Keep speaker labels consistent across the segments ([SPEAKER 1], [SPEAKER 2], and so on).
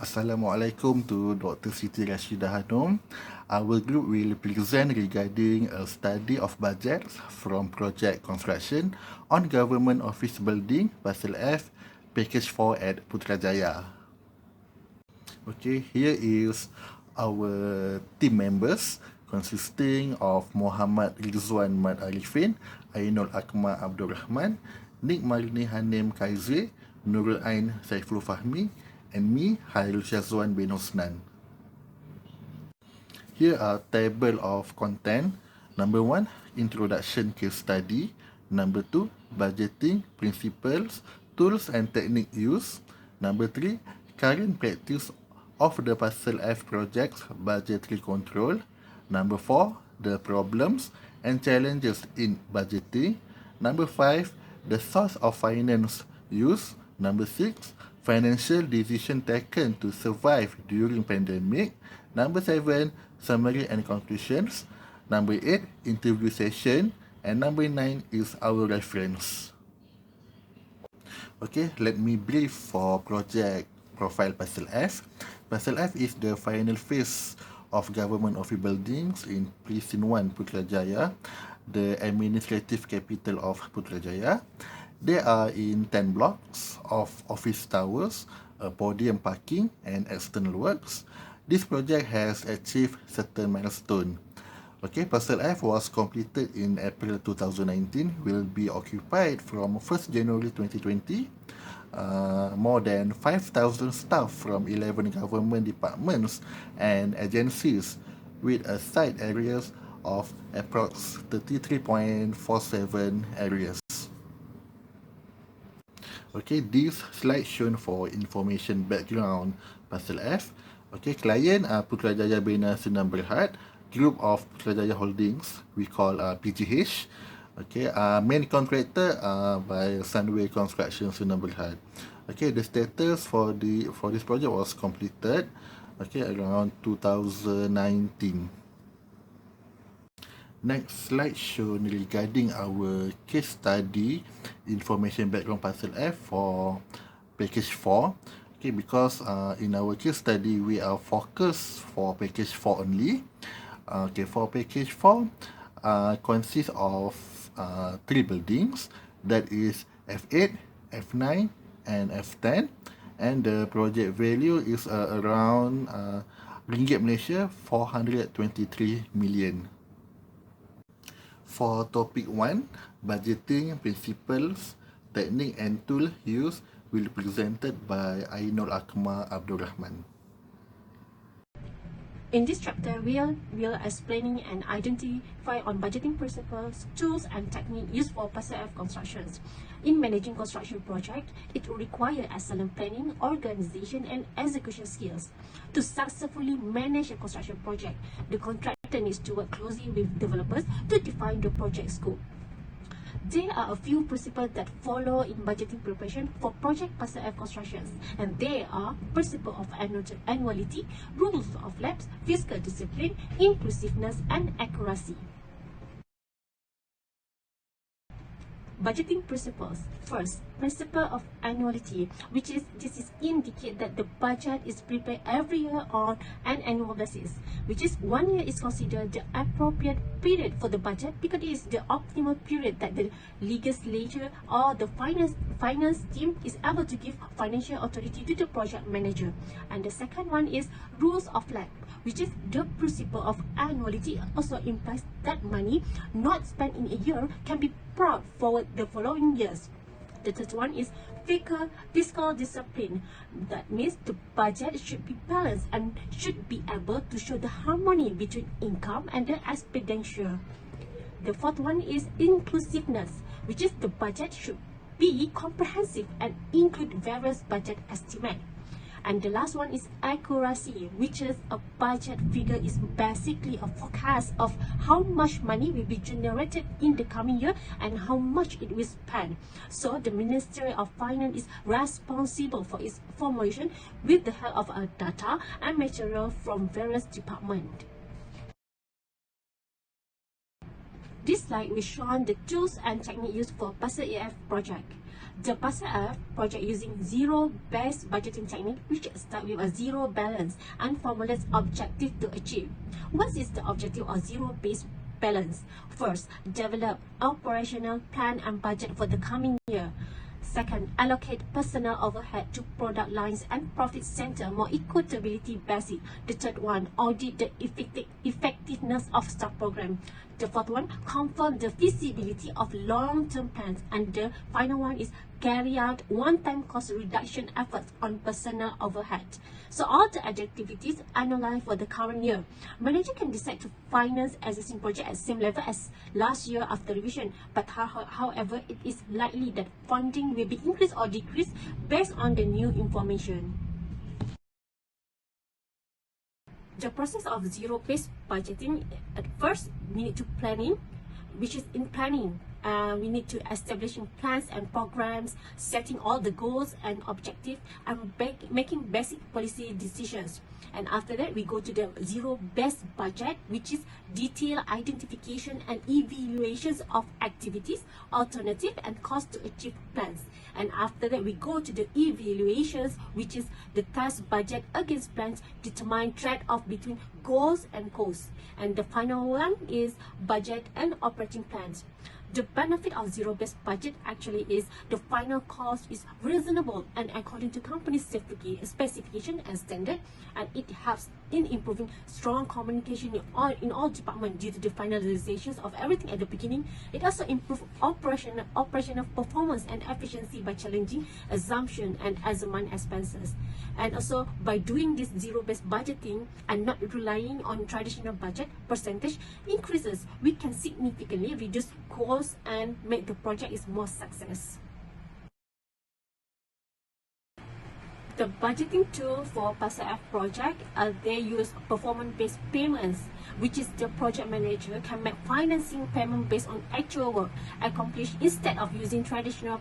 [SPEAKER 1] Assalamualaikum to Dr. Siti Rashidah Hanum. Our group will present regarding a study of budgets from project construction on government office building, Pasal F, package 4 at Putrajaya. Okay, here is our team members consisting of Muhammad Rizwan Mat Arifin, Ainul Akmal Abdul Rahman, Nik Marini Hanim Kaize, Nurul Ain Saiful Fahmi, and me, Hairul Syazwan bin Hosnan. Here are table of content. Number 1, introduction case study. Number 2, budgeting, principles, tools and technique used. Number 3, current practice of the Pasal F projects budgetary control. Number 4, the problems and challenges in budgeting. Number 5, the source of finance used. Number 6, financial decision taken to survive during pandemic. Number 7, summary and conclusions. Number 8, interview session. And number 9 is our reference. Okay, let me brief for project profile Pasal F. Pasal F is the final phase of government office buildings in Precinct 1 Putrajaya, the administrative capital of Putrajaya. They are in 10 blocks of office towers, podium parking and external works. This project has achieved certain milestone. Okay, Pasal F was completed in April 2019, will be occupied from 1st January 2020. More than 5,000 staff from 11 government departments and agencies with a site areas of approx 33.47 areas. Okay, this slide shown for information background Pasal F. Okay, client Putrajaya Bina Senam Berhad, group of Putrajaya Holdings, we call PGH. Okay, main contractor by Sunway Construction Senam Berhad. Okay, the status for this project was completed, okay, around 2019. Next slide shown regarding our case study information background Pasal F for package 4. Okay, because in our case study we are focused for package 4 only. Okay, for package 4 consists of 3 buildings, that is F8, F9 and F10, and the project value is around Ringgit Malaysia 423 million. For topic 1, budgeting principles, technique and tool used will be presented by Ainul Akmal Abdul Rahman.
[SPEAKER 2] In this chapter, we are explaining and identify on budgeting principles, tools and technique used for Pasal F constructions. In managing construction project, it will require excellent planning, organization and execution skills. To successfully manage a construction project, the contractor needs to work closely with developers to define the project scope. There are a few principles that follow in budgeting preparation for project Pasal F constructions, and they are principle of annuality, rules of lapse, fiscal discipline, inclusiveness and accuracy. Budgeting principles. First, principle of annuality, this is indicate that the budget is prepared every year on an annual basis, which is 1 year is considered the appropriate period for the budget because it is the optimal period that the legislature or the finance team is able to give financial authority to the project manager. And the second one is rules of lapse, which is the principle of annuality also implies that money not spent in a year can be brought forward the following years. The third one is fiscal discipline. That means the budget should be balanced and should be able to show the harmony between income and the expenditure. The fourth one is inclusiveness, which is the budget should be comprehensive and include various budget estimates. And the last one is accuracy, which is a budget figure is basically a forecast of how much money will be generated in the coming year and how much it will spend. So the Ministry of Finance is responsible for its formulation with the help of data and material from various departments. This slide will show the tools and techniques used for Pasal F project. The Pasal F project using zero-based budgeting technique, which start with a zero balance and formulates objective to achieve. What is the objective of zero-based balance? First, develop operational plan and budget for the coming year. Second, allocate personnel overhead to product lines and profit center more equitability basis. The third one, audit the effectiveness of stock program. The fourth one, confirm the feasibility of long-term plans. And the final one is carry out one-time cost reduction efforts on personnel overhead. So all the activities analyzed for the current year. Manager can decide to finance existing project at same level as last year after revision. But however, it is likely that funding will be increased or decreased based on the new information. The process of zero-based budgeting, at first we need to planning, which is in planning. We need to establishing plans and programs, setting all the goals and objectives, and making basic policy decisions. And after that, we go to the zero-based budget, which is detailed identification and evaluations of activities, alternative and cost to achieve plans. And after that, we go to the evaluations, which is the task budget against plans, determine trade-off between goals and costs. And the final one is budget and operating plans. The benefit of zero-based budget actually is the final cost is reasonable and according to company's specification and standard, and it helps in improving strong communication in all departments due to the finalizations of everything at the beginning. It also improves operational performance and efficiency by challenging assumption and assessment expenses. And also by doing this zero-based budgeting and not relying on traditional budget percentage increases, we can significantly reduce costs and make the project is more success. The budgeting tool for Pasal F project, they use performance-based payments, which is the project manager can make financing payment based on actual work accomplished instead of using traditional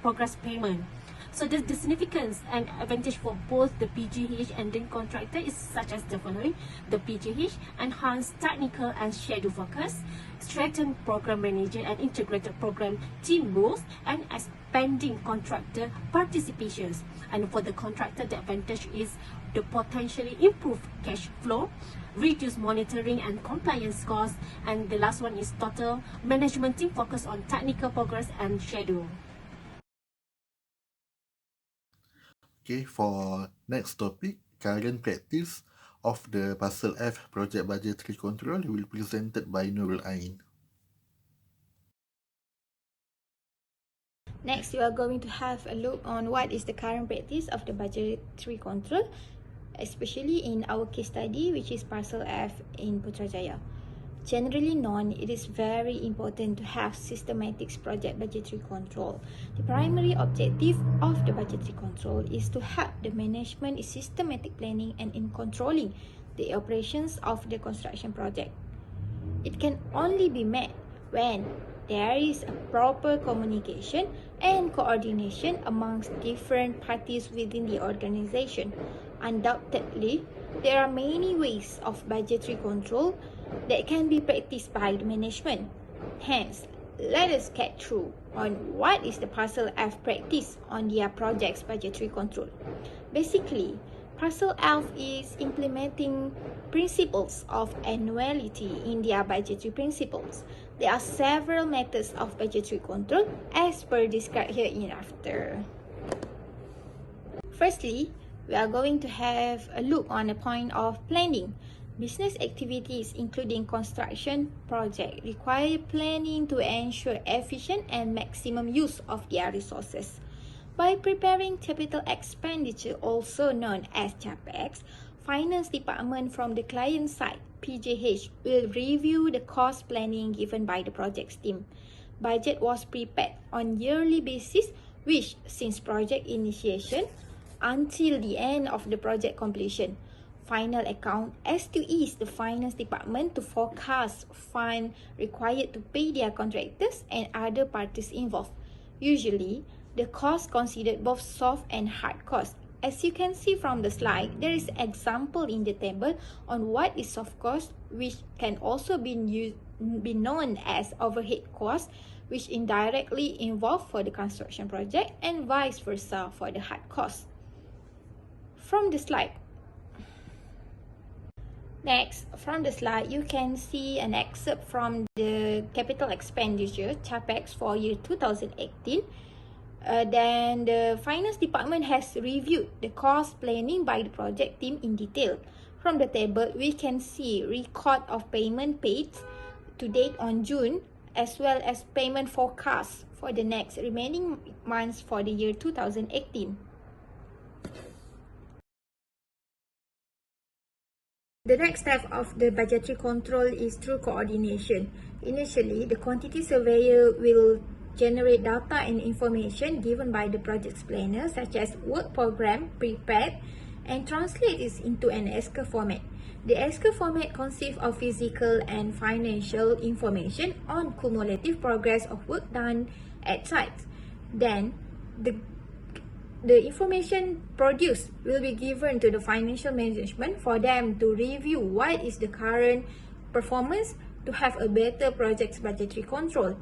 [SPEAKER 2] progress payment. So the significance and advantage for both the PGH and the contractor is such as the following. The PGH enhance technical and schedule focus, strengthen program manager and integrated program team roles, and expanding contractor participations. And for the contractor, the advantage is the potentially improved cash flow, reduce monitoring and compliance costs, and the last one is total management team focus on technical progress and schedule.
[SPEAKER 1] Okay, for next topic, current practice of the Pasal F project budgetary control will be presented by Nurul Ain.
[SPEAKER 3] Next, we are going to have a look on what is the current practice of the budgetary control, especially in our case study, which is Pasal F in Putrajaya. Generally known, it is very important to have systematic project budgetary control. The primary objective of the budgetary control is to help the management in systematic planning and in controlling the operations of the construction project. It can only be met when there is a proper communication and coordination amongst different parties within the organization. Undoubtedly, there are many ways of budgetary control that can be practiced by the management. Hence, let us get through on what is the Pasal F practice on their project's budgetary control. Basically, Pasal F is implementing principles of annuality in their budgetary principles. There are several methods of budgetary control as per described here in after. Firstly, we are going to have a look on the point of planning. Business activities including construction project require planning to ensure efficient and maximum use of their resources. By preparing capital expenditure, also known as CapEx, Finance Department from the client side, PJH, will review the cost planning given by the projects team. Budget was prepared on yearly basis, which since project initiation until the end of the project completion. Final account S2E is the finance department to forecast fund required to pay their contractors and other parties involved. Usually, the cost considered both soft and hard costs. As you can see from the slide, there is an example in the table on what is soft cost, which can also be known as overhead cost, which indirectly involved for the construction project and vice versa for the hard cost. From the slide, you can see an excerpt from the capital expenditure CapEx for year 2018. Then the finance department has reviewed the cost planning by the project team in detail. From the table, we can see record of payment paid to date on June, as well as payment forecast for the next remaining months for the year 2018. The next step of the budgetary control is through coordination. Initially, the quantity surveyor will generate data and information given by the project's planner, such as work program prepared, and translate it into an SK format. The SK format consists of physical and financial information on cumulative progress of work done at sites. Then, the information produced will be given to the financial management for them to review what is the current performance to have a better project's budgetary control.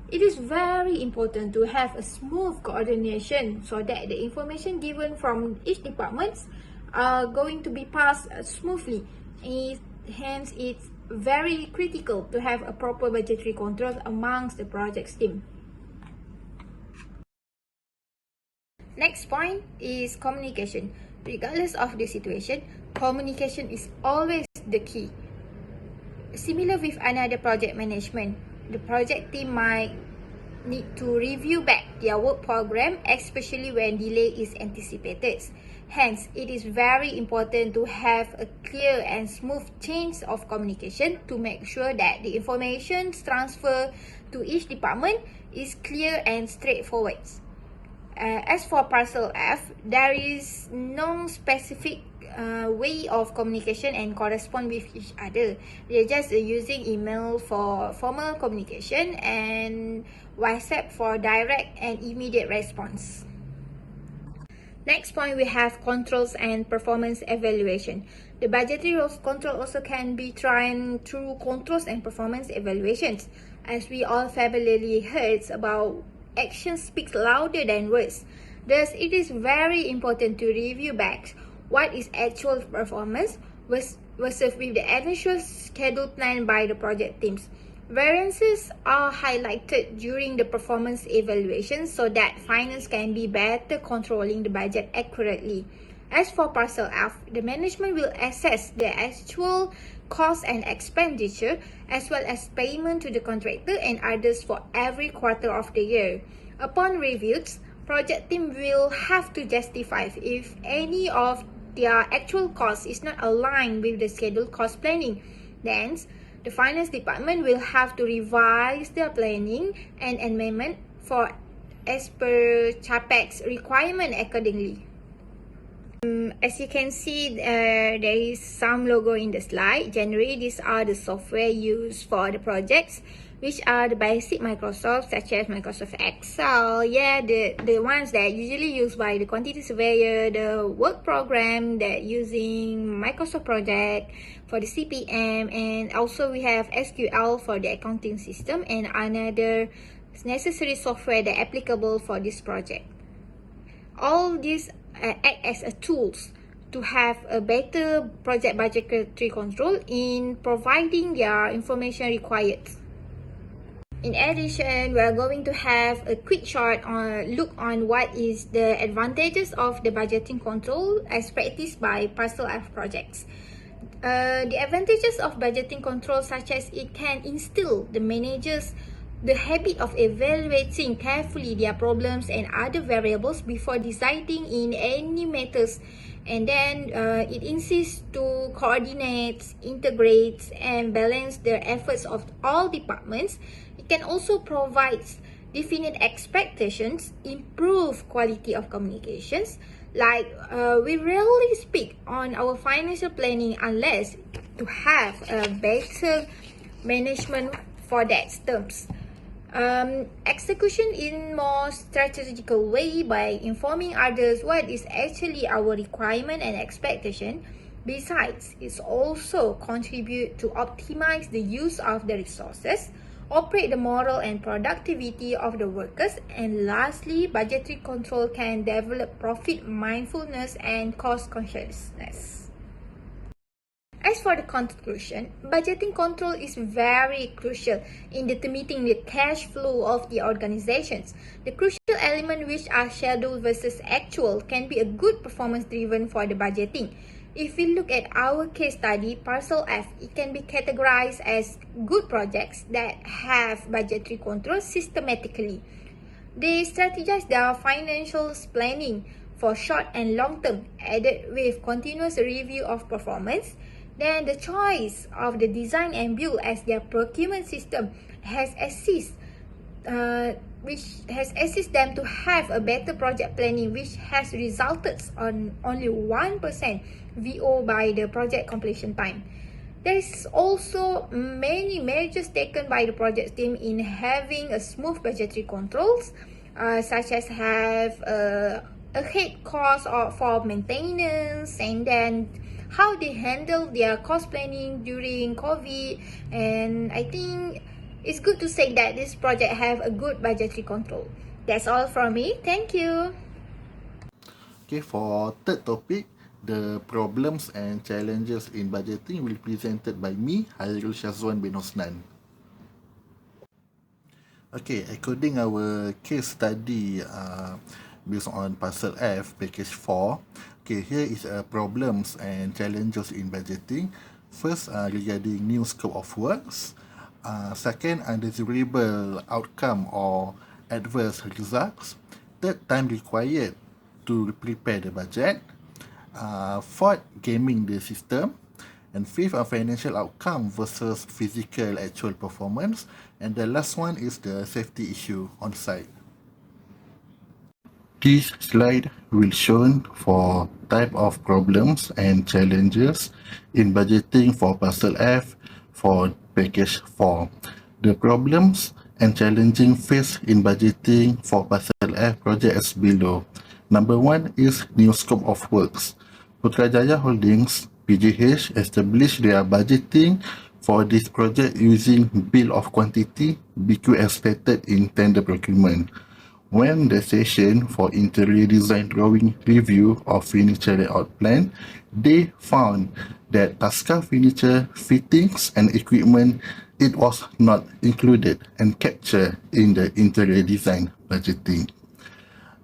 [SPEAKER 3] It is very important to have a smooth coordination so that the information given from each department are going to be passed smoothly. Hence, it's very critical to have a proper budgetary control amongst the project's team. Next point is communication. Regardless of the situation, communication is always the key. Similar with another project management, the project team might need to review back their work program, especially when delay is anticipated. Hence, it is very important to have a clear and smooth chain of communication to make sure that the information transfer to each department is clear and straightforward. As for Parcel F, there is no specific way of communication and correspond with each other. They're just using email for formal communication and WhatsApp for direct and immediate response. Next point, we have controls and performance evaluation. The budgetary control also can be tried through controls and performance evaluations. As we all familiarly heard about, action speaks louder than words. Thus, it is very important to review back what is actual performance versus with the initial schedule planned by the project teams. Variances are highlighted during the performance evaluation so that finance can be better controlling the budget accurately. As for Parcel F, the management will assess the actual cost and expenditure as well as payment to the contractor and others for every quarter of the year. Upon reviews, project team will have to justify if any of their actual cost is not aligned with the scheduled cost planning. Then, the finance department will have to revise their planning and amendment for as per CapEx requirement accordingly. As you can see, there is some logo in the slide. Generally, these are the software used for the projects, which are the basic Microsoft, such as Microsoft Excel. Yeah, the ones that usually used by the quantity surveyor, the work program that using Microsoft Project for the CPA, and also we have SQL for the accounting system and another necessary software that applicable for this project. All these act as a tools to have a better project budgetary control in providing their information required. In addition, we are going to have a quick short look on what is the advantages of the budgeting control as practiced by Parcel F projects. The advantages of budgeting control, such as it can instill the managers the habit of evaluating carefully their problems and other variables before deciding in any matters, and then it insists to coordinate, integrate, and balance the efforts of all departments. It can also provide definite expectations, improve quality of communications. Like we rarely speak on our financial planning unless to have a better management for that terms. Execution in more strategical way by informing others what is actually our requirement and expectation. Besides, it also contribute to optimize the use of the resources, operate the moral and productivity of the workers, and lastly, budgetary control can develop profit mindfulness and cost consciousness. As for the conclusion, budgeting control is very crucial in determining the cash flow of the organizations. The crucial element which are schedule versus actual can be a good performance driven for the budgeting. If we look at our case study, Parcel F, it can be categorized as good projects that have budgetary control systematically. They strategize their financial planning for short and long term, added with continuous review of performance. Then the choice of the design and build as their procurement system has assist them to have a better project planning, which has resulted on only 1% VO by the project completion time. There is also many measures taken by the project team in having a smooth budgetary controls, such as have a head cost for maintenance, and then how they handle their cost planning during COVID. And I think it's good to say that this project have a good budgetary control. That's all from me. Thank you.
[SPEAKER 1] Okay, for third topic, the problems and challenges in budgeting will be presented by me, Hairul Shazwan bin Osnan. Okay, according our case study based on Parcel F, package 4, okay, here is problems and challenges in budgeting. First, regarding new scope of works. Second, undesirable outcome or adverse results. Third, time required to prepare the budget. Fourth, gaming the system. And fifth, a financial outcome versus physical actual performance. And the last one is the safety issue on site. This slide will show for type of problems and challenges in budgeting for Parcel F for package 4. The problems and challenging faced in budgeting for Parcel F project as below. Number 1 is new scope of works. Putrajaya Holdings PGH established their budgeting for this project using bill of quantity BQ as stated in tender procurement. When the session for interior design drawing review of furniture layout plan, they found that Tasca furniture fittings and equipment, it was not included and captured in the interior design budgeting.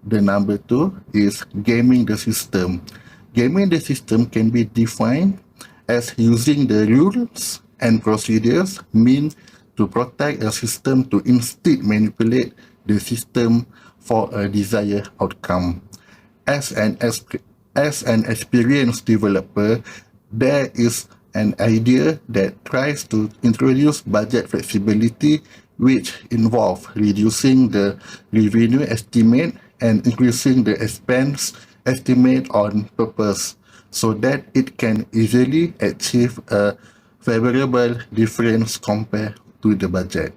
[SPEAKER 1] The number 2 is gaming the system. Gaming the system can be defined as using the rules and procedures meant to protect a system to instead manipulate the system for a desired outcome. As an experienced developer, there is an idea that tries to introduce budget flexibility, which involves reducing the revenue estimate and increasing the expense estimate on purpose, so that it can easily achieve a favorable difference compared to the budget.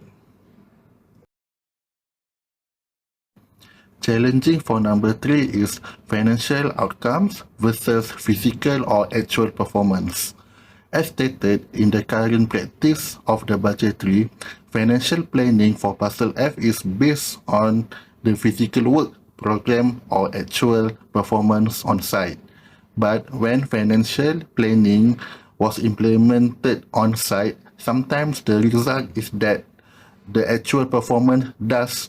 [SPEAKER 1] Challenging for number 3 is financial outcomes versus physical or actual performance. As stated in the current practice of the budgetary, financial planning for Parcel F is based on the physical work program or actual performance on site. But when financial planning was implemented on site, sometimes the result is that the actual performance does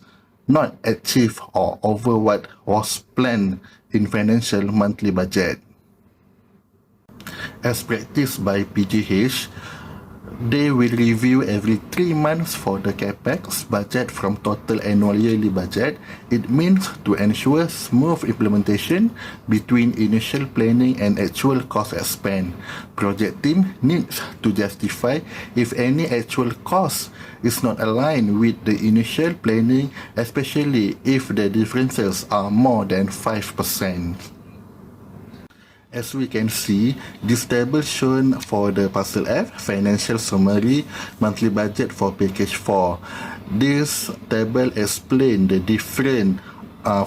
[SPEAKER 1] not achieve or over what was planned in financial monthly budget. As practiced by PGH, they will review every 3 months for the capex budget from total annual yearly budget. It means to ensure smooth implementation between initial planning and actual cost spent. Project team needs to justify if any actual cost is not aligned with the initial planning, especially if the differences are more than 5%. As we can see, this table shown for the Parcel F, financial summary, monthly budget for package 4. This table explains the different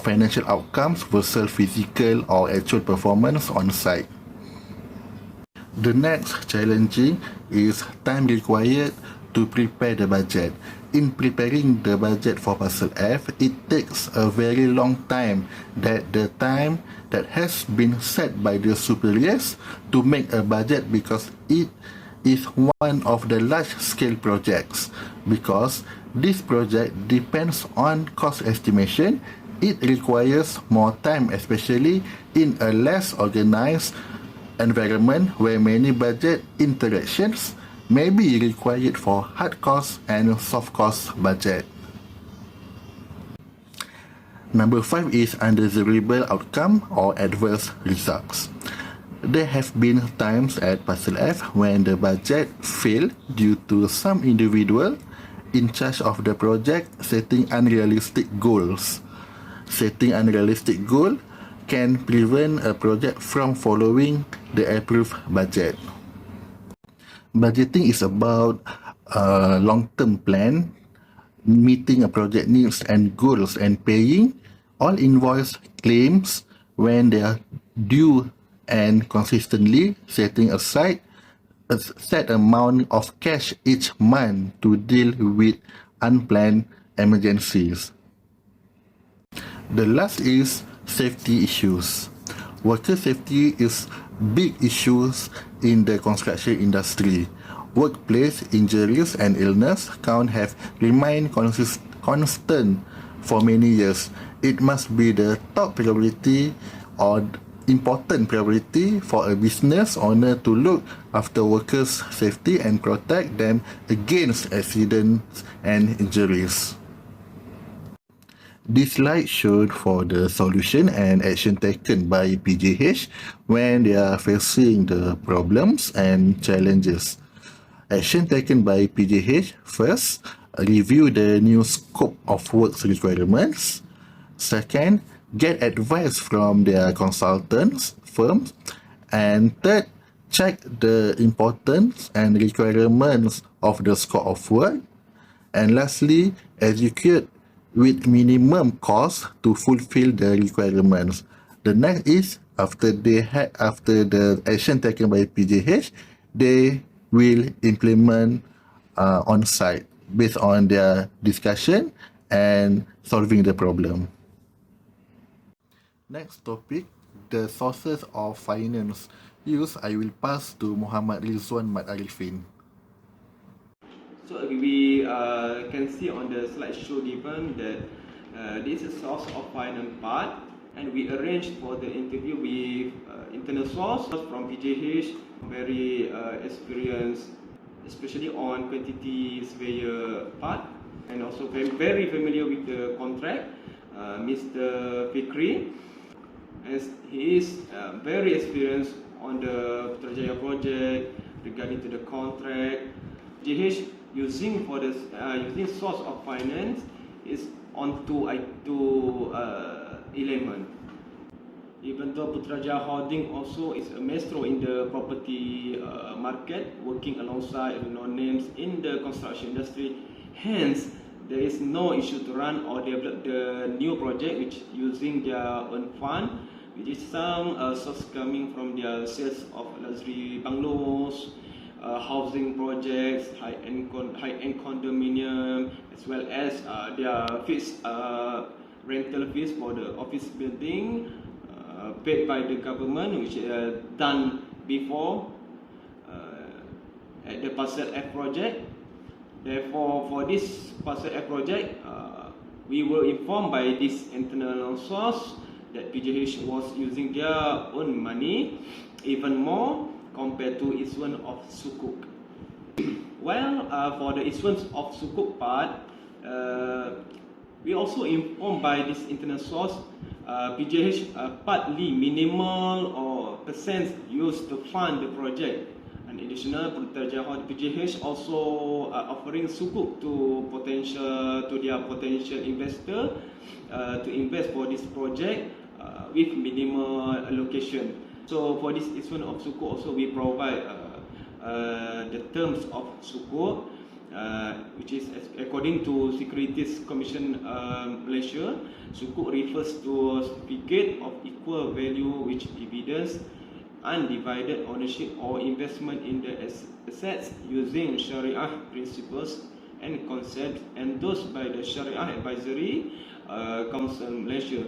[SPEAKER 1] financial outcomes versus physical or actual performance on site. The next challenging is time required to prepare the budget. in preparing the budget for Parcel F, it takes a very long time, that the time that has been set by the superiors to make a budget, because it is one of the large-scale projects. Because this project depends on cost estimation, it requires more time, especially in a less organized environment where many budget interactions may be required for hard cost and soft cost budget. Number 5 is undesirable outcome or adverse results. There have been times at Parcel F when the budget failed due to some individual in charge of the project setting unrealistic goals. Setting unrealistic goal can prevent a project from following the approved budget. Budgeting is about a long-term plan, meeting a project needs and goals, and paying all invoice claims when they are due, and consistently setting aside a set amount of cash each month to deal with unplanned emergencies. The last is safety issues. Worker safety is big issues in the construction industry. Workplace injuries and illness count have remained constant for many years. It must be the top priority or important priority for a business owner to look after workers' safety and protect them against accidents and injuries. This slide showed for the solution and action taken by PJH when they are facing the problems and challenges. Action taken by PJH: first, review the new scope of works requirements. Second, get advice from their consultants firms. And third, check the importance and requirements of the scope of work. And lastly, execute with minimum cost to fulfill the requirements. The next is, after the action taken by PJH, they will implement on site based on their discussion and solving the problem. Next topic, the sources of finance used. I will pass to Muhammad Rizwan Mat Arifin.
[SPEAKER 4] So we can see on the slideshow given that this is a source of finance part, and we arranged for the interview with internal source from PJH, very experienced, especially on quantity surveyor part, and also very familiar with the contract, Mr. Fikri, as he is very experienced on the Putrajaya project regarding to the contract. PJH using source of finance is on two element. Even though Putrajaya Holding also is a maestro in the property market, working alongside names in the construction industry, hence there is no issue to run or develop the new project which using their own fund, which is some source coming from their sales of luxury bungalows, housing projects, high-end condominium, as well as their fixed rental fees for the office building paid by the government, which done before at the Parcel F project. Therefore, for this Parcel F project, we were informed by this internal source that PJH was using their own money, even more compared to issuance of sukuk. Well, for the issuance of sukuk part, we also informed by this internal source, PJH partly minimal or percent used to fund the project. An additional, PJH also offering sukuk to their potential investor to invest for this project with minimal allocation. So for this issuance of sukuk also we provide the terms of sukuk, which is according to Securities Commission Malaysia. Sukuk refers to a certificate of equal value which evidence undivided ownership or investment in the assets using Sharia principles and concepts endorsed by the Sharia Advisory Council Malaysia.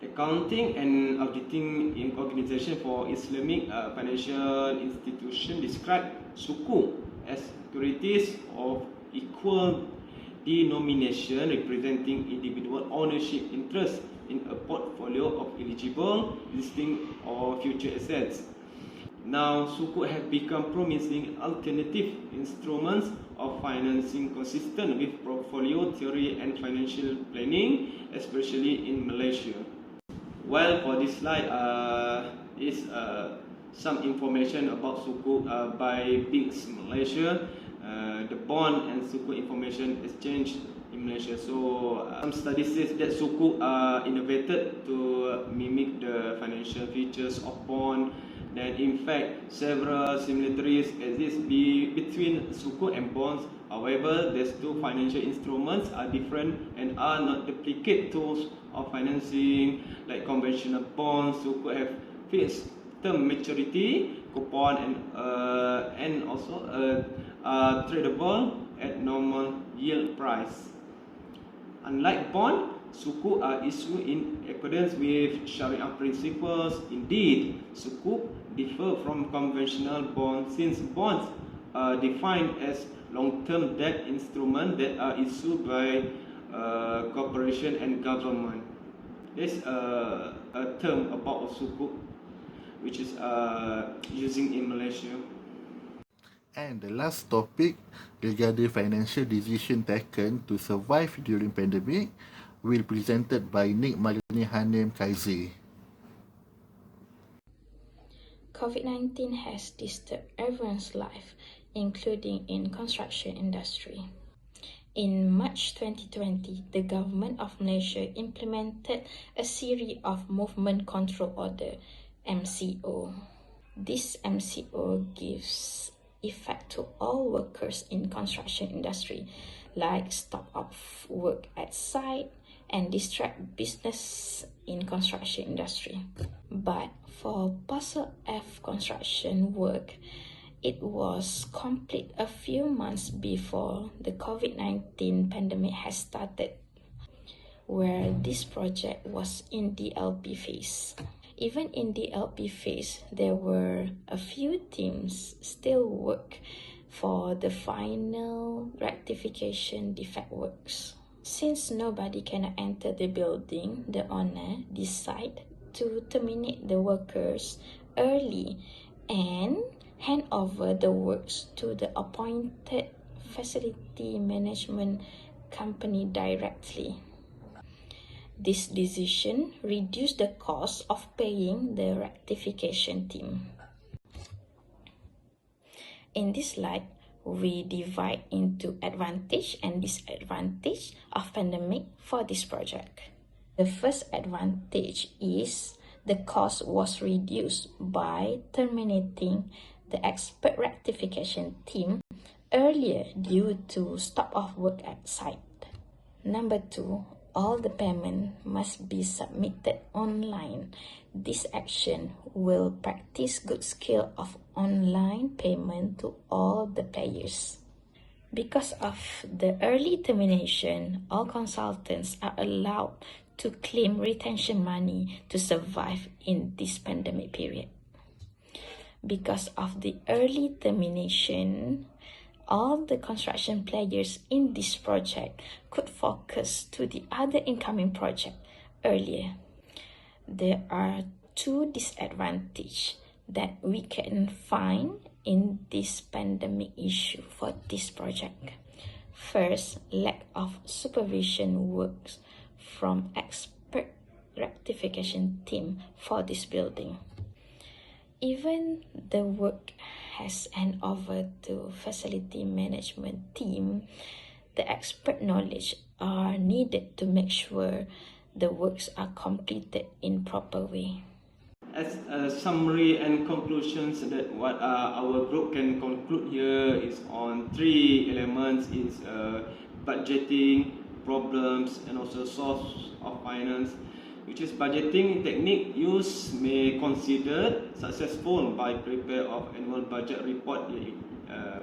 [SPEAKER 4] Accounting and Auditing Organization for Islamic Financial Institution describe sukuk as securities of equal denomination representing individual ownership interest in a portfolio of eligible existing or future assets. Now, sukuk have become promising alternative instruments of financing consistent with portfolio theory and financial planning, especially in Malaysia. Well, for this slide is some information about sukuk by Banks Malaysia, the bond and sukuk information exchange in Malaysia. So some studies says that sukuk are innovated to mimic the financial features of bond. That in fact several similarities exist between sukuk and bonds. However, these two financial instruments are different and are not duplicate tools of financing like conventional bonds. Sukuk have fixed term maturity, coupon, and also tradable at normal yield price. Unlike bond, sukuk are issued in accordance with Sharia principles. Indeed, sukuk differ from conventional bonds since bonds are defined as long-term debt instruments that are issued by corporation and government. There's a term about sukuk which is using in Malaysia.
[SPEAKER 1] And the last topic regarding financial decision taken to survive during pandemic will be presented by Nik Malini Hanum Kaizi.
[SPEAKER 5] COVID-19 has disturbed everyone's life, including in construction industry. In March 2020, the government of Malaysia implemented a series of movement control order, MCO. This MCO gives effect to all workers in construction industry, like stop of work at site and distract business in construction industry. But for Parcel F construction work, it was complete a few months before the COVID-19 pandemic has started, where this project was in DLP phase. Even in DLP phase, there were a few teams still work for the final rectification defect works. Since nobody can enter the building, the owner decided to terminate the workers early and hand over the works to the appointed facility management company directly. This decision reduced the cost of paying the rectification team. In this slide, we divide into advantage and disadvantage of pandemic for this project. The first advantage is the cost was reduced by terminating the expert rectification team earlier due to stop of work at site. Number 2, all the payment must be submitted online. This action will practice good skill of online payment to all the players. Because of the early termination, all consultants are allowed to claim retention money to survive in this pandemic period. Because of the early termination, all the construction players in this project could focus to the other incoming project earlier. There are 2 disadvantages that we can find in this pandemic issue for this project. First, lack of supervision works from expert rectification team for this building. Even the work has handed over to facility management team, the expert knowledge are needed to make sure the works are completed in proper way.
[SPEAKER 4] As a summary and conclusions, that what our group can conclude here is on 3 elements: is budgeting, problems, and also source of finance. Which is budgeting technique used may consider successful by prepare of annual budget report,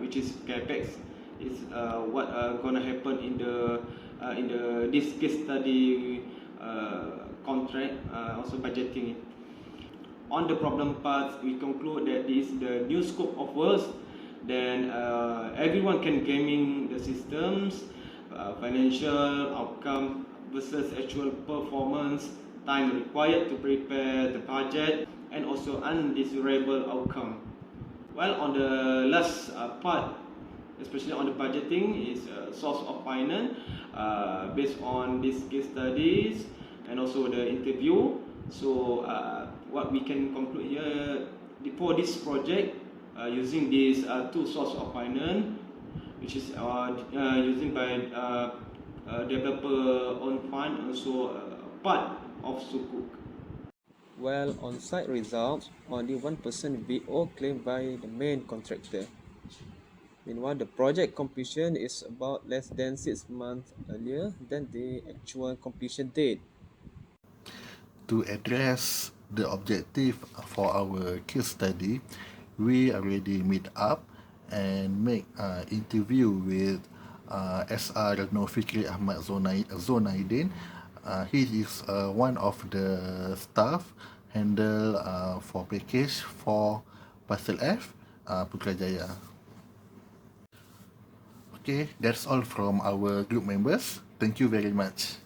[SPEAKER 4] which is capex is what gonna happen in the this case study contract, also budgeting it. On the problem part, we conclude that this is the new scope of works. Then everyone can gaming the systems, financial outcome versus actual performance, time required to prepare the budget, and also undesirable outcome. While on the last part, especially on the budgeting, is source of finance based on these case studies and also the interview. So what we can conclude here for this project, using these two source of finance, which is using by developer own fund, also part of Sukuk.
[SPEAKER 6] While on-site results, only 1% VO claimed by the main contractor. Meanwhile, the project completion is about less than 6 months earlier than the actual completion date.
[SPEAKER 1] To address the objective for our case study, we already meet up and make interview with SR Nofikri Ahmad Zonaidin. He is one of the staff handle for package for Parcel F, Putrajaya. Okay, that's all from our group members. Thank you very much.